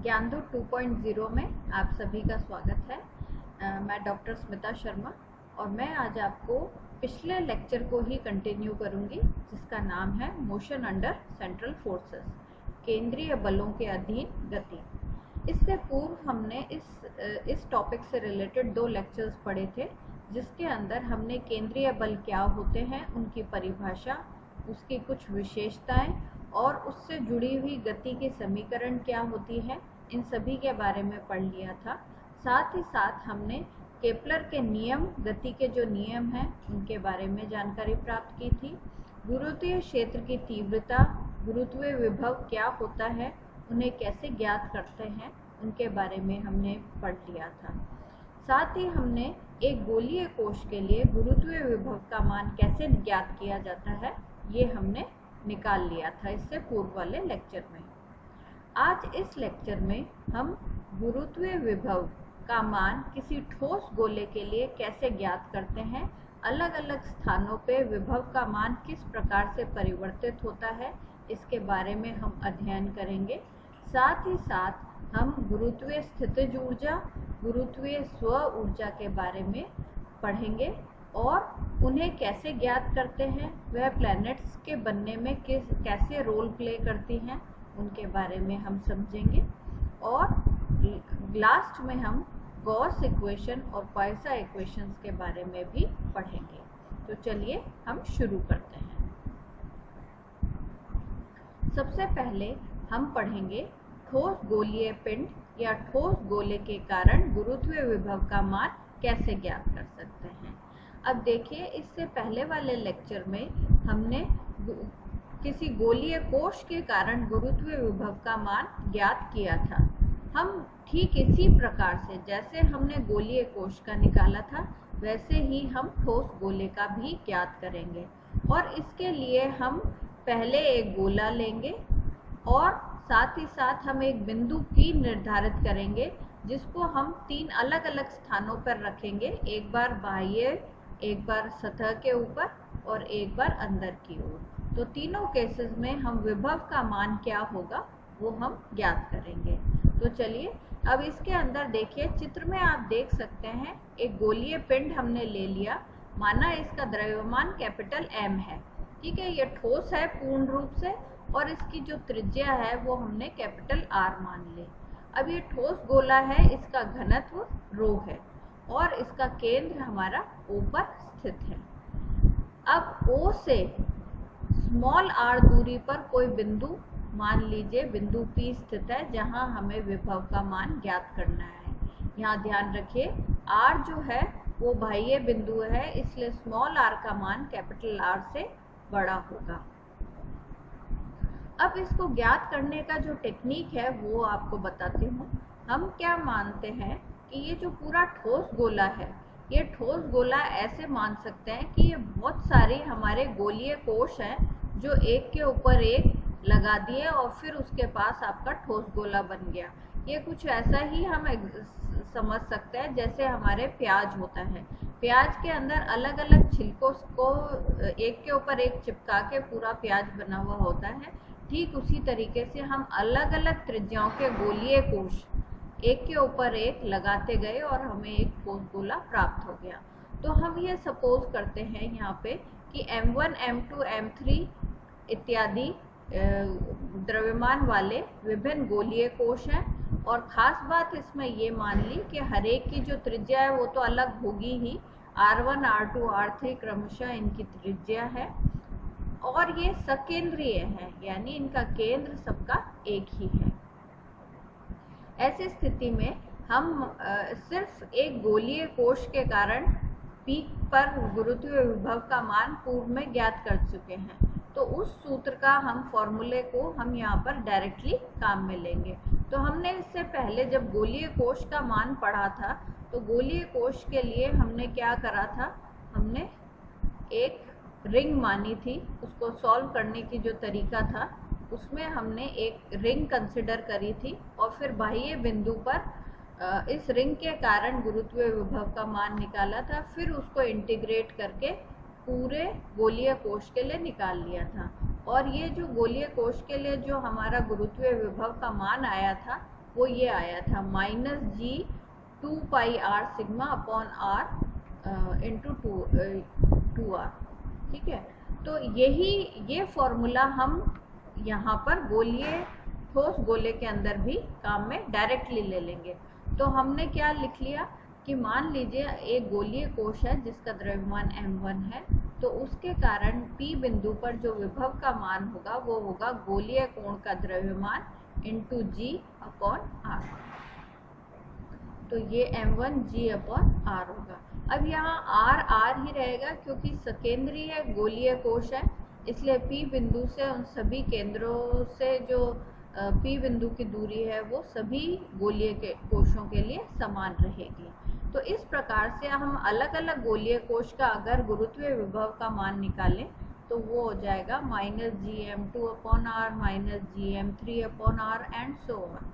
ज्ञानदूत 2.0 में आप सभी का स्वागत है। मैं डॉक्टर स्मिता शर्मा और मैं आज आपको पिछले लेक्चर को ही कंटिन्यू करूंगी, जिसका नाम है मोशन अंडर सेंट्रल फोर्सेस, केंद्रीय बलों के अधीन गति। इससे पूर्व हमने इस टॉपिक से रिलेटेड 2 लेक्चर्स पढ़े थे, जिसके अंदर हमने केंद्रीय बल क्या होते हैं, उनकी परिभाषा, उसकी कुछ विशेषताएं और उससे जुड़ी हुई गति की समीकरण क्या होती है, इन सभी के बारे में पढ़ लिया था। साथ ही साथ हमने केपलर के नियम, गति के जो नियम हैं उनके बारे में जानकारी प्राप्त की थी। गुरुत्वीय क्षेत्र की तीव्रता, गुरुत्वीय विभव क्या होता है, उन्हें कैसे ज्ञात करते हैं, उनके बारे में हमने पढ़ लिया था। साथ ही हमने एक गोलीय कोश के लिए गुरुत्वीय विभव का मान कैसे ज्ञात किया जाता है, ये हमने निकाल लिया था इससे पूर्व वाले लेक्चर में। आज इस लेक्चर में हम गुरुत्वीय विभव का मान किसी ठोस गोले के लिए कैसे ज्ञात करते हैं, अलग अलग स्थानों पे विभव का मान किस प्रकार से परिवर्तित होता है, इसके बारे में हम अध्ययन करेंगे। साथ ही साथ हम गुरुत्वीय स्थितिज ऊर्जा, गुरुत्वीय स्व ऊर्जा के बारे में पढ़ेंगे और उन्हें कैसे ज्ञात करते हैं, वह प्लैनेट्स के बनने में कैसे रोल प्ले करती हैं, उनके बारे में हम समझेंगे। और लास्ट में हम गॉस इक्वेशन और पॉइसन इक्वेशंस के बारे में भी पढ़ेंगे। तो चलिए हम शुरू करते हैं। सबसे पहले हम पढ़ेंगे ठोस गोलीय पिंड या ठोस गोले के कारण गुरुत्वीय विभव का मान कैसे ज्ञात कर सकते हैं। अब देखिए, इससे पहले वाले लेक्चर में हमने किसी गोलीय कोश के कारण गुरुत्वीय विभव का मान ज्ञात किया था। हम ठीक इसी प्रकार से जैसे हमने गोलीय कोश का निकाला था, वैसे ही हम ठोस गोले का भी ज्ञात करेंगे। और इसके लिए हम पहले एक गोला लेंगे और साथ ही साथ हम एक बिंदु P निर्धारित करेंगे, जिसको हम 3 अलग अलग स्थानों पर रखेंगे, एक बार बाह्य, एक बार सतह के ऊपर और एक बार अंदर की ओर। तो तीनों केसेस में हम विभव का मान क्या होगा वो हम ज्ञात करेंगे। तो चलिए, अब इसके अंदर देखिए, चित्र में आप देख सकते हैं एक गोलीय पिंड हमने ले लिया। माना इसका द्रव्यमान कैपिटल M है, ठीक है, ये ठोस है पूर्ण रूप से, और इसकी जो त्रिज्या है वो हमने कैपिटल R मान ली। अब ये ठोस गोला है, इसका घनत्व ρ है और इसका केंद्र हमारा O पर स्थित है। अब O से स्मॉल r दूरी पर कोई बिंदु, मान लीजिए बिंदु P स्थित है, जहां हमें विभव का मान ज्ञात करना है। यहाँ ध्यान रखिए, R जो है वो बाह्य बिंदु है, इसलिए स्मॉल r का मान कैपिटल R से बड़ा होगा। अब इसको ज्ञात करने का जो टेक्निक है वो आपको बताती हूँ। हम क्या मानते हैं कि ये जो पूरा ठोस गोला है, ये ठोस गोला ऐसे मान सकते हैं कि ये बहुत सारे हमारे गोलीय कोश हैं जो एक के ऊपर एक लगा दिए और फिर उसके पास आपका ठोस गोला बन गया। ये कुछ ऐसा ही हम समझ सकते हैं जैसे हमारे प्याज होता है। प्याज के अंदर अलग अलग छिलकों को एक के ऊपर एक चिपका के पूरा प्याज बना हुआ होता है। ठीक उसी तरीके से हम अलग अलग त्रिज्याओं के गोलीय कोश एक के ऊपर एक लगाते गए और हमें एक ठोस गोला प्राप्त हो गया। तो हम ये सपोज करते हैं यहाँ पे कि M1, M2, M3 इत्यादि द्रव्यमान वाले विभिन्न गोलीय कोश हैं। और ख़ास बात इसमें ये मान ली कि हर एक की जो त्रिज्या है वो तो अलग होगी ही, R1, R2, R3 क्रमशः इनकी त्रिज्या है और ये सकेंद्रीय है, यानी इनका केंद्र सबका एक ही है। ऐसी स्थिति में हम सिर्फ एक गोलीय कोश के कारण P पर गुरुत्वीय विभव का मान पूर्व में ज्ञात कर चुके हैं। तो उस सूत्र का हम फॉर्मूले को हम यहाँ पर डायरेक्टली काम में लेंगे। तो हमने इससे पहले जब गोलीय कोश का मान पढ़ा था, तो गोलीय कोश के लिए हमने क्या करा था, हमने एक रिंग मानी थी। उसको सॉल्व करने की जो तरीका था, उसमें हमने एक रिंग कंसिडर करी थी और फिर बाह्य बिंदु पर इस रिंग के कारण गुरुत्वीय विभव का मान निकाला था। फिर उसको इंटीग्रेट करके पूरे गोलीय कोश के लिए निकाल लिया था। और ये जो गोलीय कोश के लिए जो हमारा गुरुत्वीय विभव का मान आया था, वो ये आया था -g2πr sigma upon r into 2r। ठीक है, तो ये फॉर्मूला हम यहाँ पर ठोस गोले के अंदर भी काम में डायरेक्टली ले लेंगे। तो हमने क्या लिख लिया कि मान लीजिए एक गोलीय कोश है जिसका द्रव्यमान m1 है, तो उसके कारण P बिंदु पर जो विभव का मान होगा वो होगा गोलीय कोण का द्रव्यमान इंटू g अपॉन r। तो ये m1 g अपॉन r होगा। अब यहाँ r ही रहेगा क्योंकि सकेंद्रीय गोलीय कोश है, इसलिए P बिंदु से उन सभी केंद्रों से जो P बिंदु की दूरी है वो सभी गोलीय के कोशों के लिए समान रहेगी। तो इस प्रकार से हम अलग अलग गोलीय कोश का अगर गुरुत्वीय विभव का मान निकालें तो वो हो जाएगा -gm2 upon r -gm3 upon r and so on.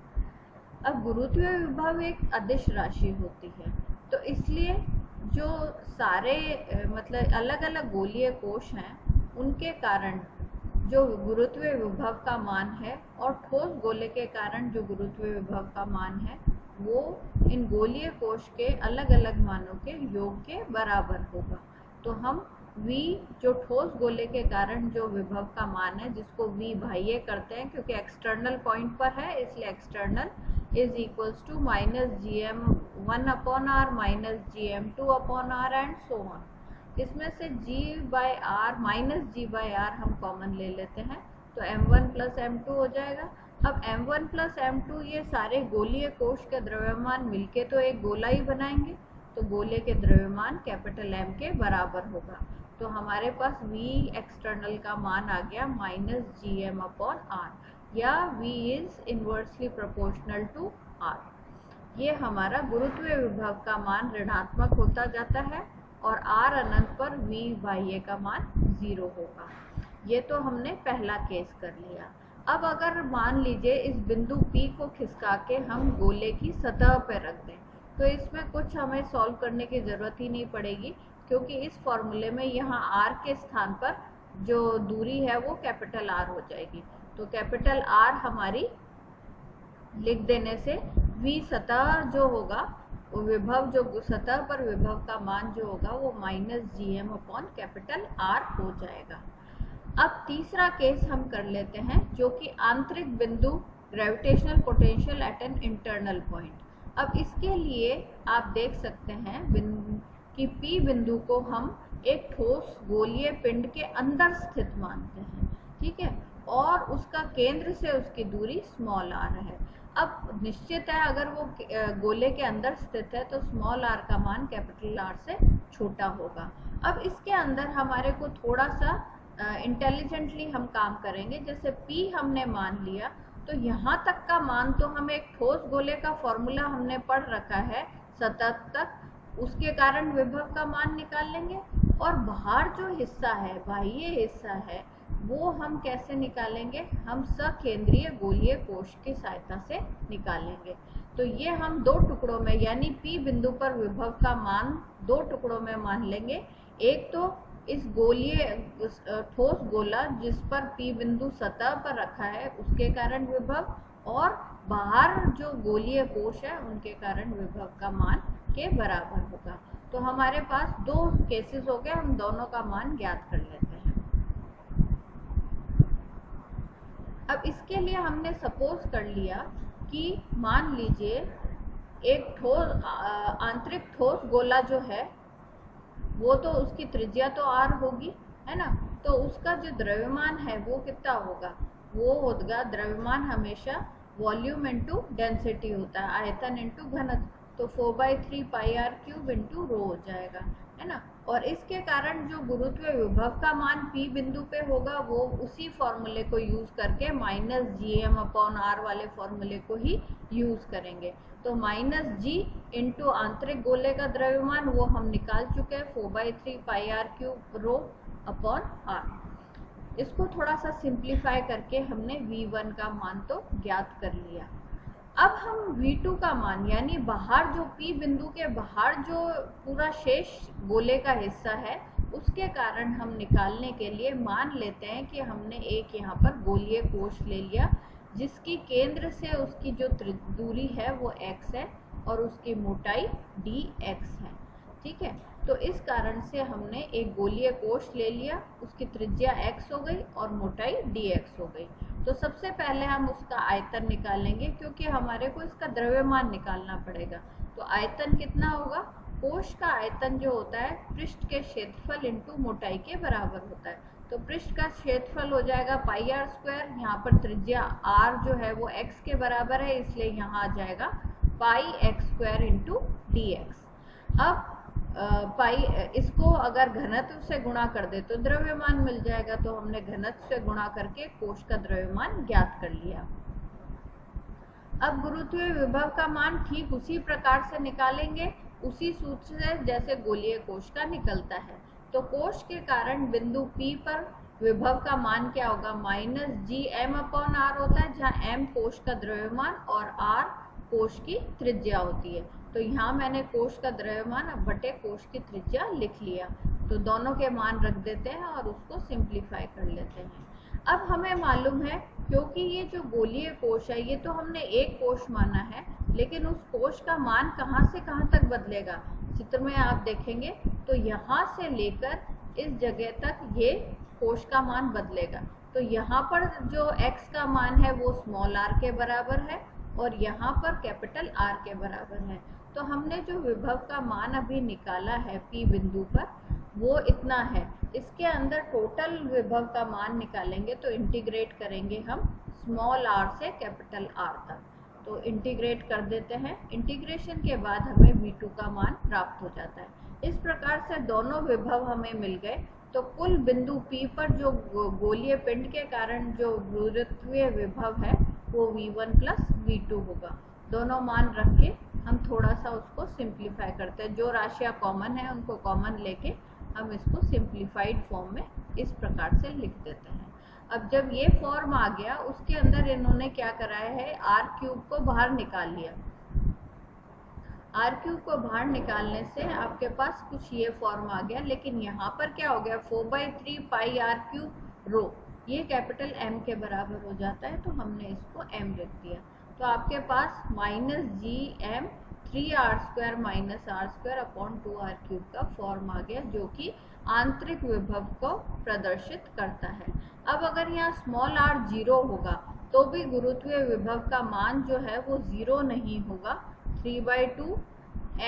अब गुरुत्वीय विभव एक अदिश राशि होती है, तो इसलिए जो सारे मतलब अलग अलग गोलीय कोश हैं उनके कारण जो गुरुत्वीय विभव का मान है और ठोस गोले के कारण जो गुरुत्वीय विभव का मान है वो इन गोलीय कोश के अलग अलग मानों के योग के बराबर होगा। तो हम v जो ठोस गोले के कारण जो विभव का मान है, जिसको v बाह्य करते हैं क्योंकि एक्सटर्नल पॉइंट पर है, इसलिए external is equals to -gm1 upon r -gm2 upon r and so on. इसमें से -g/r हम कॉमन ले लेते हैं, तो m1 प्लस m2 हो जाएगा। अब m1 प्लस m2 ये सारे गोलीय कोश के द्रव्यमान मिलके तो एक गोला ही बनाएंगे, तो गोले के द्रव्यमान कैपिटल M के बराबर होगा। तो हमारे पास v एक्सटर्नल का मान आ गया -gm अपॉन r, या v is inversely proportional to r। ये हमारा गुरुत्वीय विभव का मान ऋणात्मक होता जाता है और r अनंत पर v बाह्य का मान 0 होगा। ये तो हमने पहला केस कर लिया। अब अगर मान लीजिए इस बिंदु P को खिसका के हम गोले की सतह पर रख दें, तो इसमें कुछ हमें सॉल्व करने की ज़रूरत ही नहीं पड़ेगी, क्योंकि इस फॉर्मूले में यहाँ r के स्थान पर जो दूरी है वो कैपिटल R हो जाएगी। तो कैपिटल R हमारी लिख देने से v सतह जो होगा विभव, जो सतह पर विभव का मान जो होगा वो -gm अपॉन कैपिटल R हो जाएगा। अब तीसरा केस हम कर लेते हैं, जो कि आंतरिक बिंदु gravitational potential at an internal point. अब इसके लिए आप देख सकते हैं कि P बिंदु को हम एक ठोस गोलीय पिंड के अंदर स्थित मानते हैं, ठीक है, और उसका केंद्र से उसकी दूरी r है। अब निश्चित है अगर वो गोले के अंदर स्थित है तो r का मान कैपिटल R से छोटा होगा। अब इसके अंदर हमारे को थोड़ा सा इंटेलिजेंटली हम काम करेंगे। जैसे P हमने मान लिया, तो यहाँ तक का मान तो हम एक ठोस गोले का फॉर्मूला हमने पढ़ रखा है सतह तक, उसके कारण विभव का मान निकाल लेंगे। और बाहर जो हिस्सा है, बाह्य हिस्सा है, वो हम कैसे निकालेंगे? हम सकेंद्रीय गोलीय कोश की सहायता से निकालेंगे। तो ये हम दो टुकड़ों में, यानी P बिंदु पर विभव का मान दो टुकड़ों में मान लेंगे। एक तो इस गोलीय ठोस गोला जिस पर P बिंदु सतह पर रखा है उसके कारण विभव, और बाहर जो गोलीय कोश है उनके कारण विभव का मान के बराबर होगा। तो हमारे पास दो केसेस हो गए, हम दोनों का मान ज्ञात कर लेते हैं। अब इसके लिए हमने सपोज कर लिया कि मान लीजिए एक आंतरिक ठोस गोला जो है वो तो उसकी त्रिज्या तो r होगी, है ना, तो उसका जो द्रव्यमान है वो कितना होगा? वो होगा, द्रव्यमान हमेशा वॉल्यूम इंटू डेंसिटी होता है, आयतन इंटू घनत्व, तो 4/3 πr³ इंटू रो हो जाएगा, है ना। और इसके कारण जो गुरुत्वीय विभव का मान P बिंदु पे होगा वो उसी फॉर्मूले को यूज करके -gm अपॉन r वाले फॉर्मूले को ही यूज करेंगे। तो -g इंटू आंतरिक गोले का द्रव्यमान वो हम निकाल चुके हैं, 4/3 πr³ रो अपॉन r। इसको थोड़ा सा सिंप्लीफाई करके हमने V1 का मान तो ज्ञात कर लिया। अब हम V2 का मान, यानी बाहर जो P बिंदु के बाहर जो पूरा शेष गोले का हिस्सा है उसके कारण हम निकालने के लिए मान लेते हैं कि हमने एक यहाँ पर गोलीय कोश ले लिया जिसकी केंद्र से उसकी जो दूरी है वो x है और उसकी मोटाई dx है। ठीक है, तो इस कारण से हमने एक गोलीय कोश ले लिया, उसकी त्रिज्या x हो गई और मोटाई dx हो गई। तो सबसे पहले हम उसका आयतन निकालेंगे, क्योंकि हमारे को इसका द्रव्यमान निकालना पड़ेगा। तो आयतन कितना होगा? कोश का आयतन जो होता है पृष्ठ के क्षेत्रफल इंटू मोटाई के बराबर होता है। तो पृष्ठ का क्षेत्रफल हो जाएगा पाई आर स्क्वायर, यहाँ पर त्रिज्या r जो है वो x के बराबर है, इसलिए यहाँ आ जाएगा pi X square into D X. अब पाई इसको अगर घनत्व से गुणा कर दे तो द्रव्यमान मिल जाएगा, तो हमने घनत्व से गुणा करके कोश का द्रव्यमान ज्ञात कर लिया। अब गुरुत्वीय विभव का मान ठीक उसी प्रकार से निकालेंगे, उसी सूत्र से जैसे गोलीय कोश का निकलता है। तो कोश के कारण बिंदु P पर विभव का मान क्या होगा? माइनस जी एम अपॉन आर होता है, जहाँ m कोश का द्रव्यमान और r कोश की त्रिज्या होती है। तो यहाँ मैंने कोश का द्रव्यमान बटे कोश की त्रिज्या लिख लिया। तो दोनों के मान रख देते हैं और उसको सिंप्लीफाई कर लेते हैं। अब हमें मालूम है, क्योंकि ये जो गोलीय कोश है ये तो हमने एक कोश माना है, लेकिन उस कोश का मान कहाँ से कहाँ तक बदलेगा? चित्र में आप देखेंगे तो यहाँ से लेकर इस जगह तक ये कोश का मान बदलेगा। तो यहाँ पर जो x का मान है वो स्मॉल r के बराबर है और यहाँ पर कैपिटल R के बराबर है। तो हमने जो विभव का मान अभी निकाला है P बिंदु पर वो इतना है। इसके अंदर टोटल विभव का मान निकालेंगे तो इंटीग्रेट करेंगे हम स्मॉल r से कैपिटल R तक। तो इंटीग्रेट कर देते हैं, इंटीग्रेशन के बाद हमें V2 का मान प्राप्त हो जाता है। इस प्रकार से दोनों विभव हमें मिल गए। तो कुल बिंदु P पर जो गोलीय पिंड के कारण जो गुरुत्वीय विभव है वो V1 प्लस V2 होगा। दोनों मान रख के हम थोड़ा सा उसको सिंप्लीफाई करते हैं। जो राशियाँ कॉमन है उनको कॉमन लेके हम इसको सिंप्लीफाइड फॉर्म में इस प्रकार से लिख देते हैं। अब जब ये फॉर्म आ गया, उसके अंदर इन्होंने क्या कराया है, आर क्यूब को बाहर निकाल लिया। आर क्यूब को बाहर निकालने से आपके पास कुछ ये फॉर्म आ गया, लेकिन यहाँ पर क्या हो गया, 4/3 पाई आर क्यूब रो, ये कैपिटल M के बराबर हो जाता है, तो हमने इसको M लिख दिया। तो आपके पास minus G M 3r² minus r² upon 2r³ का फॉर्म आ गया, जो कि आंतरिक विभव को प्रदर्शित करता है। अब अगर यहाँ स्मॉल r 0 होगा तो भी गुरुत्वीय विभव का मान जो है वो 0 नहीं होगा, 3/2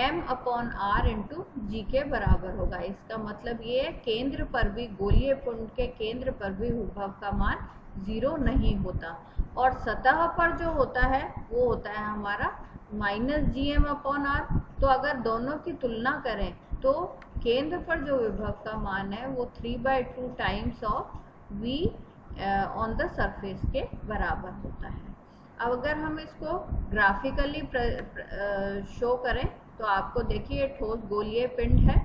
m अपॉन r इंटू जी के बराबर होगा। इसका मतलब ये है केंद्र पर भी, गोलीय पिंड के केंद्र पर भी विभव का मान 0 नहीं होता, और सतह पर जो होता है वो होता है हमारा माइनस जी एम अपॉन आर। तो अगर दोनों की तुलना करें तो केंद्र पर जो विभव का मान है वो 3/2 times of v on the surface के बराबर होता है। अब अगर हम इसको ग्राफिकली शो करें तो आपको देखिए ठोस गोलीय पिंड है,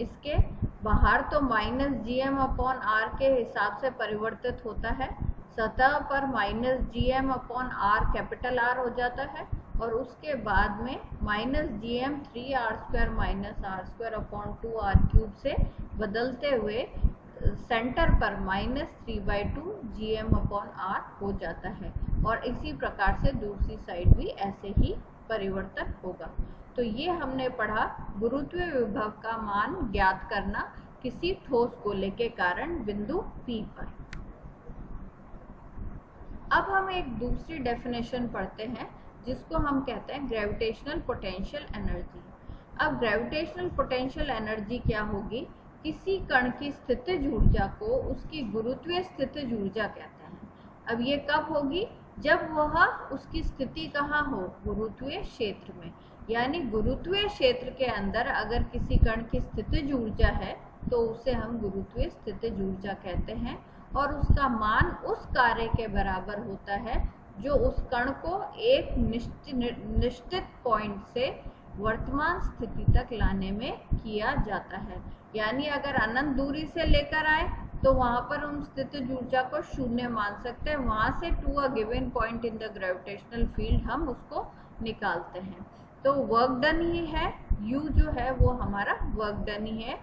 इसके बाहर तो माइनस जी एम अपॉन आर के हिसाब से परिवर्तित होता है, सतह पर माइनस जी m upon r capital R हो जाता है, और उसके बाद में minus G M 3r² minus r² upon 2r³ से बदलते हुए सेंटर पर minus 3/2 g m upon r हो जाता है, और इसी प्रकार से दूसरी साइड भी ऐसे ही परिवर्तन होगा। तो ये हमने पढ़ा गुरुत्वीय विभव का मान ज्ञात करना किसी ठोस गोले के कारण बिंदु P पर। अब हम एक दूसरी डेफिनेशन पढ़ते हैं जिसको हम कहते हैं ग्रेविटेशनल पोटेंशियल एनर्जी। अब ग्रेविटेशनल पोटेंशियल एनर्जी क्या होगी? किसी कण की स्थितिज ऊर्जा को उसकी गुरुत्वीय स्थितिज ऊर्जा कहते हैं। अब ये कब होगी? जब वह उसकी स्थिति कहाँ हो? गुरुत्वीय क्षेत्र में। यानी गुरुत्वीय क्षेत्र के अंदर अगर किसी कण की स्थितिज ऊर्जा है तो उसे हम गुरुत्वीय स्थितिज ऊर्जा कहते हैं, और उसका मान उस कार्य के बराबर होता है जो उस कण को एक निश्चित पॉइंट से वर्तमान स्थिति तक लाने में किया जाता है। यानी अगर अनंत दूरी से लेकर आए तो वहां पर हम स्थितिज ऊर्जा को 0 मान सकते हैं, वहां से to a given point in the gravitational field हम उसको निकालते हैं। तो वर्क डन ही है, U जो है वो हमारा वर्क डन ही है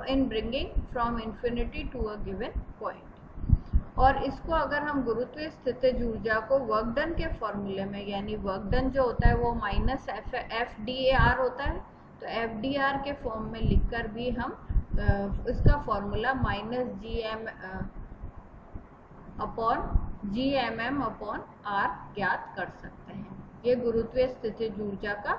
in bringing from infinity to a given point. और इसको अगर हम गुरुत्वीय स्थितिज ऊर्जा को वर्क डन के फॉर्मूले में, यानी वर्क डन जो होता है वो minus f d a r होता है, तो एफ डी आर के फॉर्म में लिखकर भी हम इसका फॉर्मूला माइनस जी एम अपॉन आर ज्ञात कर सकते हैं। ये गुरुत्वीय स्थितिज ऊर्जा का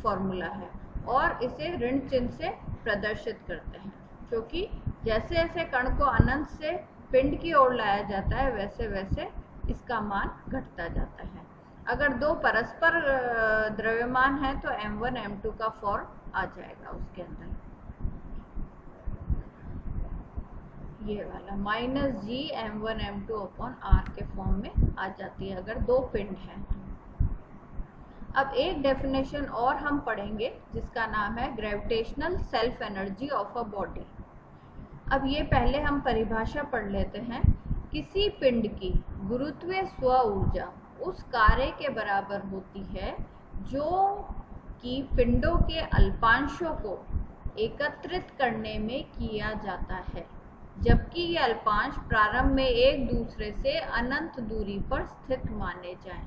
फॉर्मूला है और इसे ऋण चिन्ह से प्रदर्शित करते हैं, क्योंकि जैसे जैसे कण को अनंत से पिंड की ओर लाया जाता है वैसे वैसे इसका मान घटता जाता है। अगर दो परस्पर द्रव्यमान है तो m1 m2 का फॉर्म आ जाएगा उसके अंदर, ये वाला minus g m1 m2 upon r के फॉर्म में आ जाती है अगर दो पिंड हैं। अब एक डेफिनेशन और हम पढ़ेंगे जिसका नाम है gravitational self energy of a body. अब ये पहले हम परिभाषा पढ़ लेते हैं। किसी पिंड की गुरुत्वीय स्व ऊर्जा उस कार्य के बराबर होती है जो कि पिंडों के अल्पांशों को एकत्रित करने में किया जाता है, जबकि ये अल्पांश प्रारंभ में एक दूसरे से अनंत दूरी पर स्थित माने जाएं।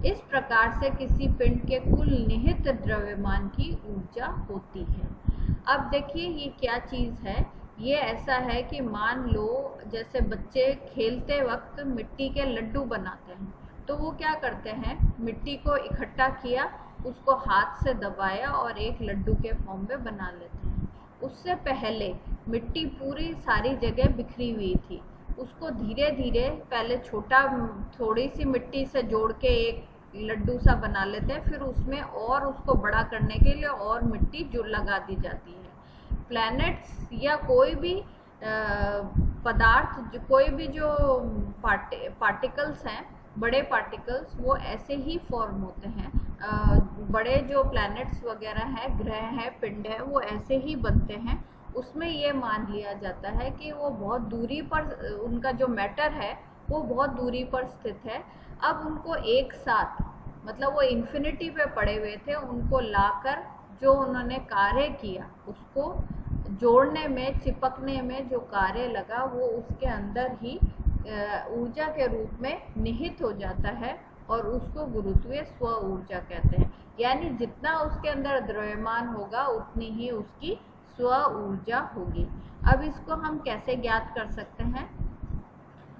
इस प्रकार से किसी पिंड के कुल निहित द्रव्यमान की ऊर्जा होती है। अब देखिए ये क्या चीज़ है। ये ऐसा है कि मान लो जैसे बच्चे खेलते वक्त मिट्टी के लड्डू बनाते हैं, तो वो क्या करते हैं, मिट्टी को इकट्ठा किया, उसको हाथ से दबाया और एक लड्डू के फॉर्म में बना लेते हैं। उससे पहले मिट्टी पूरी सारी जगह बिखरी हुई थी, उसको धीरे धीरे पहले थोड़ी सी मिट्टी से जोड़ के एक लड्डू सा बना लेते हैं, फिर उसमें और उसको बड़ा करने के लिए और मिट्टी जो लगा दी जाती है। प्लैनेट्स या कोई भी पदार्थ, कोई भी जो पार्टिकल्स हैं, बड़े पार्टिकल्स, वो ऐसे ही फॉर्म होते हैं। बड़े जो प्लैनेट्स वगैरह हैं, ग्रह हैं, पिंड है, वो ऐसे ही बनते हैं। उसमें ये मान लिया जाता है कि वो बहुत दूरी पर, उनका जो मैटर है वो बहुत दूरी पर स्थित है। अब उनको एक साथ, मतलब वो इन्फिनिटी पे पड़े हुए थे, उनको लाकर जो उन्होंने कार्य किया उसको जोड़ने में, चिपकने में जो कार्य लगा वो उसके अंदर ही ऊर्जा के रूप में निहित हो जाता है और उसको गुरुत्वीय स्व ऊर्जा कहते हैं। यानी जितना उसके अंदर द्रव्यमान होगा उतनी ही उसकी स्व ऊर्जा होगी। अब इसको हम कैसे ज्ञात कर सकते हैं?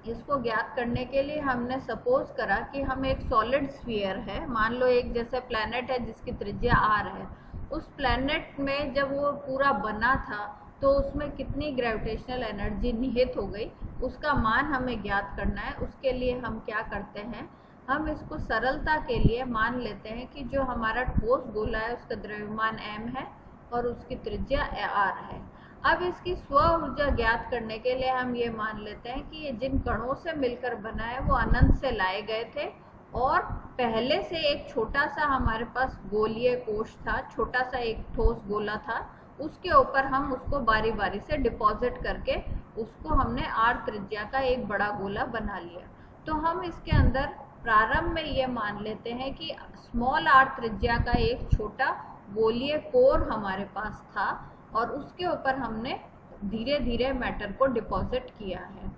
इसको ज्ञात करने के लिए हमने सपोज करा कि हम एक सॉलिड स्फीयर है, मान लो एक जैसे प्लैनेट है जिसकी त्रिज्या आर है। उस प्लैनेट में जब वो पूरा बना था तो उसमें कितनी ग्रेविटेशनल एनर्जी निहित हो गई, उसका मान हमें ज्ञात करना है। उसके लिए हम क्या करते हैं, हम इसको सरलता के लिए मान लेते हैं कि जो हमारा ठोस गोला है उसका द्रव्यमान m है और उसकी त्रिज्या r है। अब इसकी स्व ऊर्जा ज्ञात करने के लिए हम ये मान लेते हैं कि ये जिन कणों से मिलकर बना है वो अनंत से लाए गए थे और पहले से एक छोटा सा हमारे पास गोलीय कोश था, छोटा सा एक ठोस गोला था, उसके ऊपर हम उसको बारी बारी से डिपॉजिट करके उसको हमने r त्रिज्या का एक बड़ा गोला बना लिया। तो हम इसके अंदर प्रारंभ में ये मान लेते हैं कि स्मॉल r त्रिज्या का एक छोटा गोलीय कोर हमारे पास था और उसके ऊपर हमने धीरे धीरे मैटर को डिपॉजिट किया है।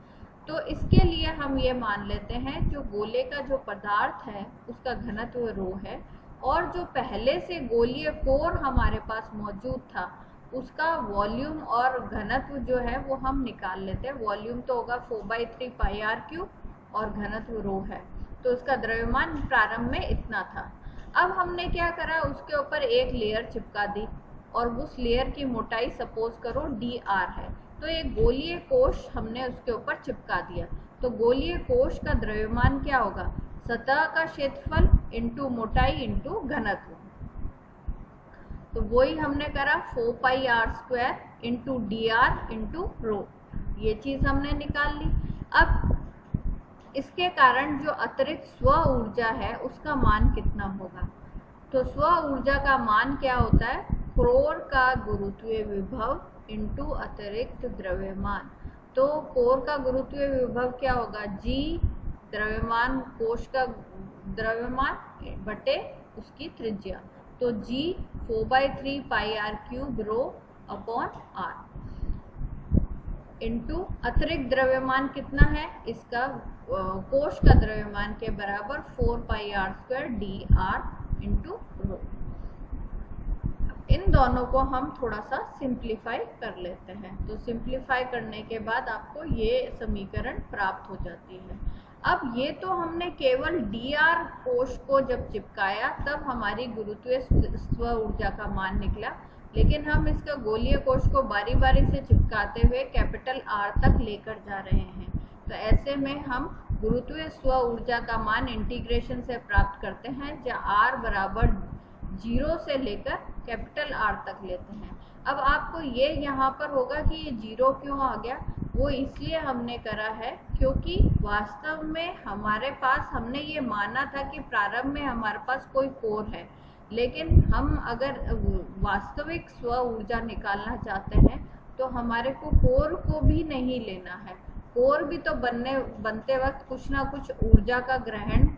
तो इसके लिए हम ये मान लेते हैं जो गोले का जो पदार्थ है उसका घनत्व रो है और जो पहले से गोलीय कोर हमारे पास मौजूद था उसका वॉल्यूम और घनत्व जो है वो हम निकाल लेते हैं। वॉल्यूम तो होगा 4/3 पाई आर क्यूब और घनत्व रो है, तो उसका द्रव्यमान प्रारंभ में इतना था। अब हमने क्या करा, उसके ऊपर एक लेयर चिपका दी और उस लेयर की मोटाई सपोज करो dr है, तो एक गोलीय कोश हमने उसके ऊपर चिपका दिया। तो गोलीय कोश का द्रव्यमान क्या होगा, सतह का क्षेत्रफल इंटू मोटाई इंटू घनत्व। तो वही हमने करा 4 pi R square into dr into rho, ये चीज हमने निकाल ली। अब इसके कारण जो अतिरिक्त स्व ऊर्जा है उसका मान कितना होगा, तो स्व ऊर्जा का मान क्या होता है, कोर का गुरुत्वीय विभव इंटू अतिरिक्त द्रव्यमान। तो कोर का गुरुत्वीय विभव क्या होगा, g द्रव्यमान, कोश का द्रव्यमान बटे उसकी त्रिज्या, तो g 4/3 pi r cube rho upon r। Into अतिरिक्त द्रव्यमान कितना है इसका, कोश का द्रव्यमान के बराबर 4πr² dr इंटू रो। इन दोनों को हम थोड़ा सा सिंप्लीफाई कर लेते हैं। तो सिंप्लीफाई करने के बाद आपको ये समीकरण प्राप्त हो जाती है। अब ये तो हमने केवल dr कोश को जब चिपकाया तब हमारी गुरुत्वीय स्व ऊर्जा का मान निकला, लेकिन हम इसका गोलीय कोश को बारी बारी से चिपकाते हुए कैपिटल R तक लेकर जा रहे हैं। तो ऐसे में हम गुरुत्वीय स्व ऊर्जा का मान इंटीग्रेशन से प्राप्त करते हैं, जहाँ R बराबर 0 से लेकर कैपिटल R तक लेते हैं। अब आपको ये यहाँ पर होगा कि ये 0 क्यों आ गया, वो इसलिए हमने करा है क्योंकि वास्तव में हमारे पास, हमने ये माना था कि प्रारंभ में हमारे पास कोई कोर है, लेकिन हम अगर वास्तविक स्व ऊर्जा निकालना चाहते हैं तो हमारे को कोर को भी नहीं लेना है। कोर भी तो बनते वक्त कुछ ना कुछ ऊर्जा का ग्रहण,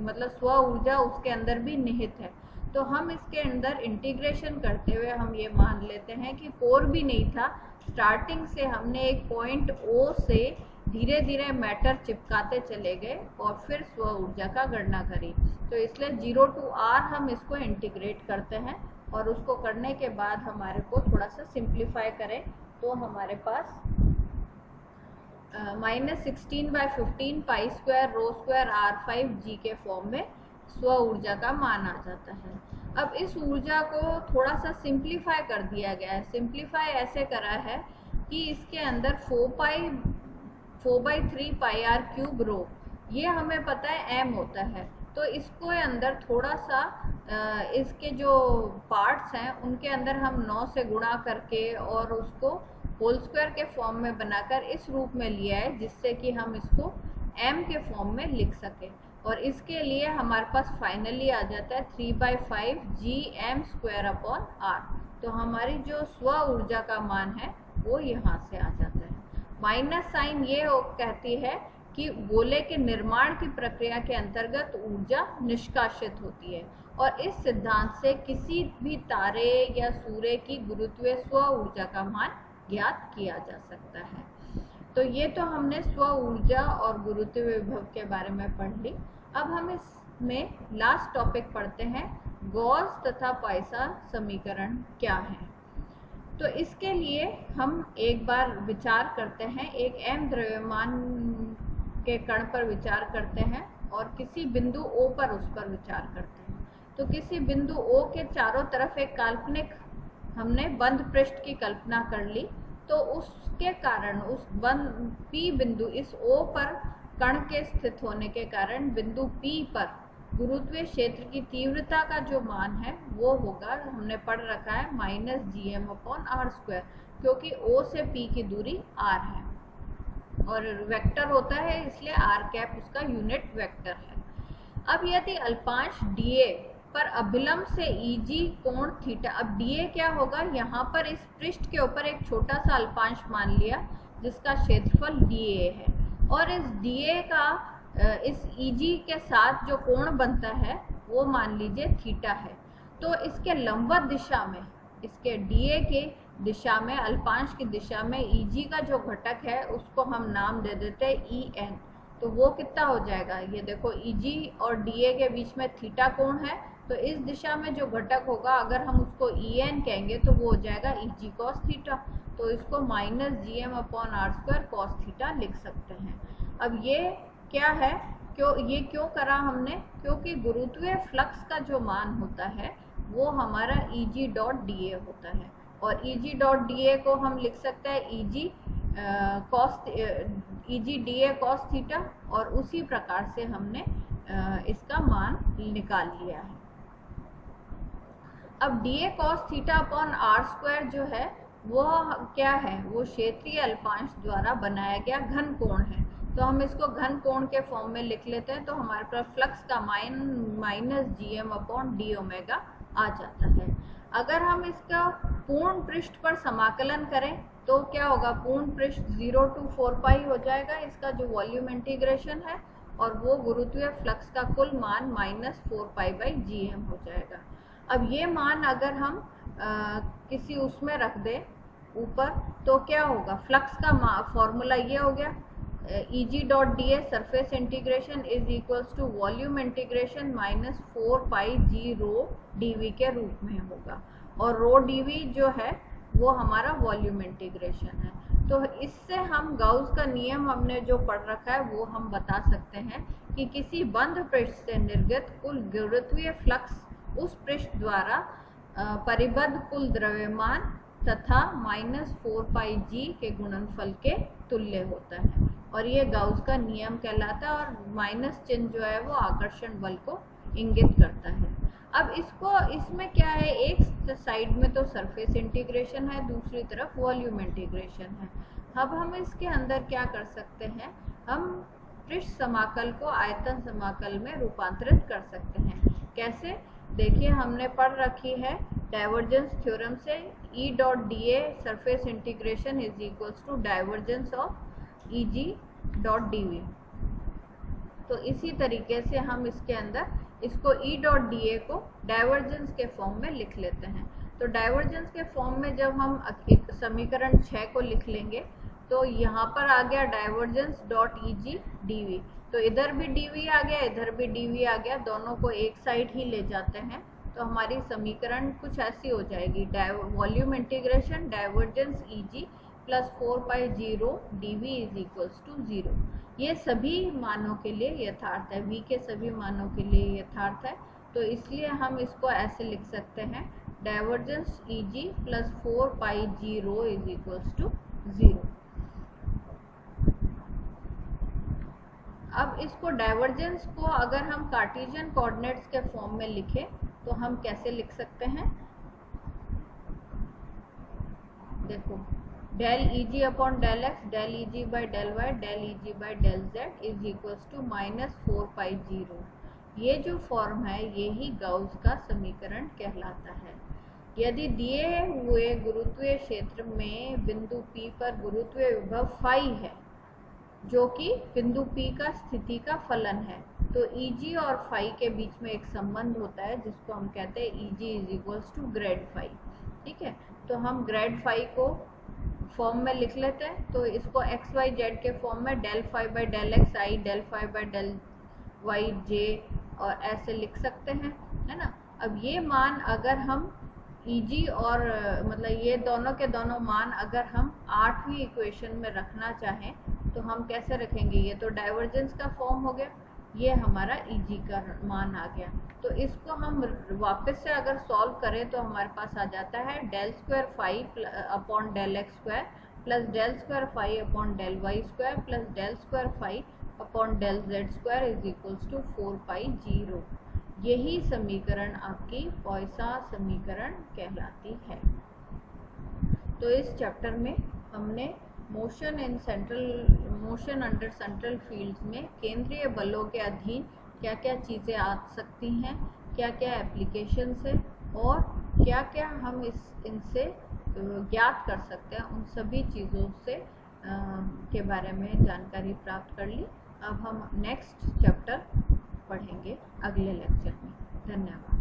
मतलब स्व ऊर्जा उसके अंदर भी निहित है। तो हम इसके अंदर इंटीग्रेशन करते हुए हम ये मान लेते हैं कि कोर भी नहीं था, स्टार्टिंग से हमने एक पॉइंट O से धीरे धीरे मैटर चिपकाते चले गए और फिर स्व ऊर्जा का गणना करी। तो इसलिए 0 to R हम इसको इंटीग्रेट करते हैं और उसको करने के बाद हमारे को थोड़ा सा सिंप्लीफाई करें तो हमारे पास -16/15 π² ρ² R5g के फॉर्म में स्व ऊर्जा का मान आ जाता है। अब इस ऊर्जा को थोड़ा सा सिंप्लीफाई कर दिया गया है। सिंप्लीफाई ऐसे करा है कि इसके अंदर 4/3 πr³ रो, ये हमें पता है m होता है, तो इसको अंदर थोड़ा सा इसके जो पार्ट्स हैं उनके अंदर हम 9 से गुणा करके और उसको होल स्क्वायर के फॉर्म में बनाकर इस रूप में लिया है, जिससे कि हम इसको m के फॉर्म में लिख सकें। और इसके लिए हमारे पास फाइनली आ जाता है 3/5 gm² r। तो हमारी जो स्व ऊर्जा का मान है वो यहाँ से आ जाता है। माइनस साइन ये कहती है कि गोले के निर्माण की प्रक्रिया के अंतर्गत ऊर्जा निष्कासित होती है, और इस सिद्धांत से किसी भी तारे या सूर्य की गुरुत्वीय स्व ऊर्जा का मान ज्ञात किया जा सकता है। तो ये तो हमने स्व ऊर्जा और गुरुत्वीय विभव के बारे में पढ़ ली। अब हम इसमें लास्ट टॉपिक पढ़ते हैं, गॉस तथा पॉइसन समीकरण क्या है। तो इसके लिए हम एक बार विचार करते हैं, एक m द्रव्यमान के कण पर विचार करते हैं और किसी बिंदु O पर उस पर विचार करते हैं। तो किसी बिंदु O के चारों तरफ एक काल्पनिक हमने बंद पृष्ठ की कल्पना कर ली। तो उसके कारण उस बंद P बिंदु, इस O पर कण के स्थित होने के कारण बिंदु P पर गुरुत्वीय क्षेत्र की तीव्रता का जो मान है वो होगा, हमने पढ़ रखा है, -gm/r², क्योंकि O से P की दूरी r है और वेक्टर होता है, इसलिए r उसका यूनिट वेक्टर है। अब यदि अल्पांश dA पर अभिलंब से Eg कोण थीटा, अब dA क्या होगा, यहाँ पर इस पृष्ठ के ऊपर एक छोटा सा अल्पांश मान लिया जिसका क्षेत्रफल dA है, और इस dA का इस Eg के साथ जो कोण बनता है वो मान लीजिए थीटा है। तो इसके लंबवत दिशा में, इसके dA के दिशा में, अल्पांश की दिशा में Eg का जो घटक है उसको हम नाम दे देते हैं En। तो वो कितना हो जाएगा, ये देखो Eg और dA के बीच में थीटा कोण है, तो इस दिशा में जो घटक होगा अगर हम उसको En कहेंगे तो वो हो जाएगा Eg cos थीटा। तो इसको -gm/r² cos थीटा लिख सकते हैं। अब ये क्या है, क्यों करा हमने, क्योंकि गुरुत्वीय फ्लक्स का जो मान होता है वो हमारा Eg.dA होता है, और Eg.dA को हम लिख सकते हैं Eg cos थीटा, और उसी प्रकार से हमने इसका मान निकाल लिया है। अब dA cos θ/r² जो है वो क्या है, वो क्षेत्रीय अल्पांश द्वारा बनाया गया घन कोण है। तो हम इसको घन कोण के फॉर्म में लिख लेते हैं, तो हमारे पास फ्लक्स का -gm/dω आ जाता है। अगर हम इसका पूर्ण पृष्ठ पर समाकलन करें तो क्या होगा, पूर्ण पृष्ठ 0 to 4π हो जाएगा इसका जो वॉल्यूम इंटीग्रेशन है, और वो गुरुत्वीय फ्लक्स का कुल मान -4π/gm हो जाएगा। अब ये मान अगर हम किसी उसमें रख दें, ऊपर, तो क्या होगा, फ्लक्स का फॉर्मूला ये हो गया, Eg.ds surface integration is equals to volume integration minus 4πg rho dv के रूप में होगा। और रो dv जो है वो हमारा वॉल्यूम इंटीग्रेशन है। तो इससे हम गाउस का नियम हमने जो पढ़ रखा है वो हम बता सकते हैं कि किसी बंद पृष्ठ से निर्गत कुल गुरुत्वीय फ्लक्स उस पृष्ठ द्वारा परिबद्ध कुल द्रव्यमान तथा -4πg के गुणनफल के तुल्य होता है। और ये गाउस का नियम कहलाता है, और माइनस चिन्ह जो है वो आकर्षण बल को इंगित करता है। अब इसमें क्या है, एक साइड में तो सरफेस इंटीग्रेशन है, दूसरी तरफ वॉल्यूम इंटीग्रेशन है। अब हम इसके अंदर क्या कर सकते हैं, हम पृष्ठ समाकल को आयतन समाकल में रूपांतरित कर सकते हैं। कैसे, देखिए हमने पढ़ रखी है डाइवर्जेंस थ्योरम से E.da surface integration is equals to divergence of Eg.dv। तो इसी तरीके से हम इसके अंदर इसको E.da को डाइवर्जेंस के फॉर्म में लिख लेते हैं। तो डाइवर्जेंस के फॉर्म में जब हम एक समीकरण 6 को लिख लेंगे तो यहाँ पर आ गया डाइवर्जेंस डॉट Eg.dv। तो इधर भी dv आ गया, इधर भी dv आ गया, दोनों को एक साइड ही ले जाते हैं तो हमारी समीकरण कुछ ऐसी हो जाएगी, volume integration divergence Eg plus 4πg rho dv is equals to 0। ये सभी मानों के लिए यथार्थ है, v के सभी मानों के लिए यथार्थ है। तो इसलिए हम इसको ऐसे लिख सकते हैं, divergence Eg plus 4πg rho is equals to 0। अब इसको डाइवर्जेंस को अगर हम कार्टेशियन कोऑर्डिनेट्स के फॉर्म में लिखें तो हम कैसे लिख सकते हैं, देखो del Eg upon del x del Eg by del y del Eg by del z is equals to -4πg rho. ये जो फॉर्म है यही गाउस का समीकरण कहलाता है। यदि दिए हुए गुरुत्वीय क्षेत्र में बिंदु P पर गुरुत्वीय विभव फाई है जो कि बिंदु P का स्थिति का फलन है, तो Eg और फाई के बीच में एक संबंध होता है जिसको हम कहते हैं Eg is equals to grad phi. ठीक है, तो हम ग्रेड फाई को फॉर्म में लिख लेते हैं। तो इसको एक्स वाई जेड के फॉर्म में del phi by del X I del phi by del Y J और ऐसे लिख सकते हैं, है ना। अब ये मान अगर हम Eg और मतलब ये दोनों के दोनों मान अगर हम 8वीं इक्वेशन में रखना चाहें तो हम कैसे रखेंगे, ये तो डाइवर्जेंस का फॉर्म हो गया, ये हमारा Eg का मान आ गया। तो इसको हम वापस से अगर सॉल्व करें तो हमारे पास आ जाता है del square phi upon del x square plus del square phi upon del y square plus del square phi upon del z square is equals to 4πg rho. यही समीकरण आपकी पॉइसन समीकरण कहलाती है। तो इस चैप्टर में हमने मोशन अंडर सेंट्रल फील्ड्स में केंद्रीय बलों के अधीन क्या क्या चीज़ें आ सकती हैं, क्या क्या एप्लीकेशंस है और क्या क्या हम इनसे ज्ञात कर सकते हैं, उन सभी चीज़ों से के बारे में जानकारी प्राप्त कर ली। अब हम नेक्स्ट चैप्टर पढ़ेंगे अगले लेक्चर में। धन्यवाद।